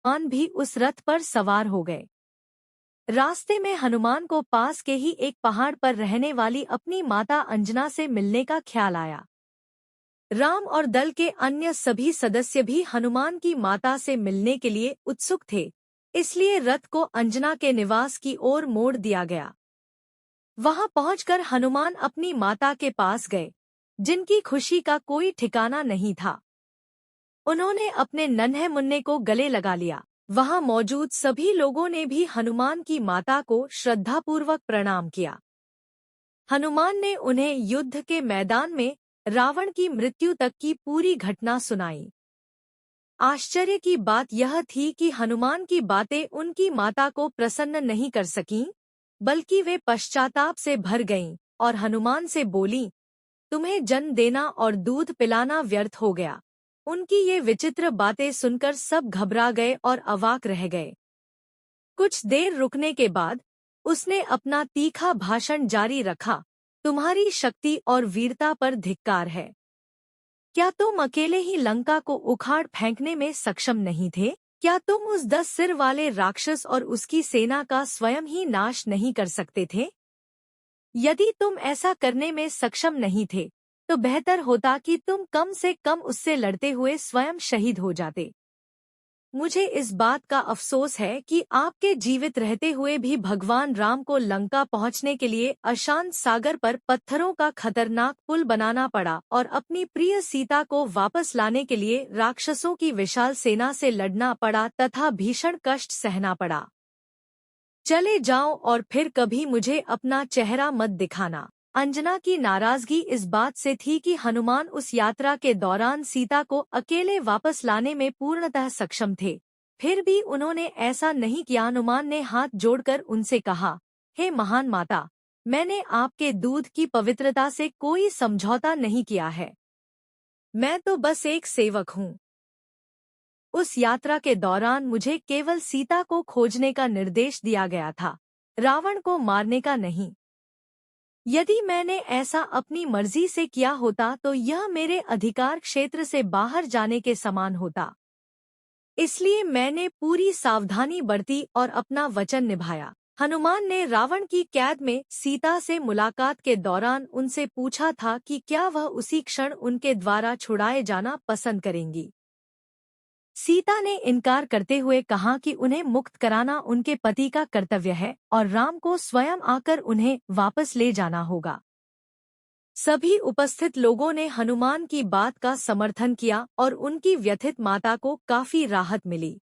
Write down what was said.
हनुमान भी उस रथ पर सवार हो गए। रास्ते में हनुमान को पास के ही एक पहाड़ पर रहने वाली अपनी माता अंजना से मिलने का ख्याल आया। राम और दल के अन्य सभी सदस्य भी हनुमान की माता से मिलने के लिए उत्सुक थे, इसलिए रथ को अंजना के निवास की ओर मोड़ दिया गया। वहां पहुंचकर हनुमान अपनी माता के पास गए, जिनकी खुशी का कोई ठिकाना नहीं था। उन्होंने अपने नन्हे मुन्ने को गले लगा लिया। वहां मौजूद सभी लोगों ने भी हनुमान की माता को श्रद्धापूर्वक प्रणाम किया। हनुमान ने उन्हें युद्ध के मैदान में रावण की मृत्यु तक की पूरी घटना सुनाई। आश्चर्य की बात यह थी कि हनुमान की बातें उनकी माता को प्रसन्न नहीं कर सकीं, बल्कि वे पश्चाताप से भर गईं और हनुमान से बोलीं, तुम्हें जन्म देना और दूध पिलाना व्यर्थ हो गया। उनकी ये विचित्र बातें सुनकर सब घबरा गए और अवाक रह गए। कुछ देर रुकने के बाद उसने अपना तीखा भाषण जारी रखा, तुम्हारी शक्ति और वीरता पर धिक्कार है। क्या तुम अकेले ही लंका को उखाड़ फेंकने में सक्षम नहीं थे? क्या तुम उस 10 सिर वाले राक्षस और उसकी सेना का स्वयं ही नाश नहीं कर सकते थे? यदि तुम ऐसा करने में सक्षम नहीं थे, तो बेहतर होता कि तुम कम से कम उससे लड़ते हुए स्वयं शहीद हो जाते। मुझे इस बात का अफसोस है कि आपके जीवित रहते हुए भी भगवान राम को लंका पहुंचने के लिए अशांत सागर पर पत्थरों का खतरनाक पुल बनाना पड़ा और अपनी प्रिय सीता को वापस लाने के लिए राक्षसों की विशाल सेना से लड़ना पड़ा तथा भीषण कष्ट सहना पड़ा। चले जाओ और फिर कभी मुझे अपना चेहरा मत दिखाना। अंजना की नाराजगी इस बात से थी कि हनुमान उस यात्रा के दौरान सीता को अकेले वापस लाने में पूर्णतः सक्षम थे। फिर भी उन्होंने ऐसा नहीं किया। हनुमान ने हाथ जोड़कर उनसे कहा, हे महान माता, मैंने आपके दूध की पवित्रता से कोई समझौता नहीं किया है। मैं तो बस एक सेवक हूँ। उस यात्रा के दौरान मुझे केवल सीता को खोजने का निर्देश दिया गया था, रावण को मारने का नहीं। यदि मैंने ऐसा अपनी मर्जी से किया होता तो यह मेरे अधिकार क्षेत्र से बाहर जाने के समान होता। इसलिए मैंने पूरी सावधानी बरती और अपना वचन निभाया। हनुमान ने रावण की कैद में सीता से मुलाकात के दौरान उनसे पूछा था कि क्या वह उसी क्षण उनके द्वारा छुड़ाए जाना पसंद करेंगी। सीता ने इनकार करते हुए कहा कि उन्हें मुक्त कराना उनके पति का कर्तव्य है और राम को स्वयं आकर उन्हें वापस ले जाना होगा। सभी उपस्थित लोगों ने हनुमान की बात का समर्थन किया और उनकी व्यथित माता को काफी राहत मिली।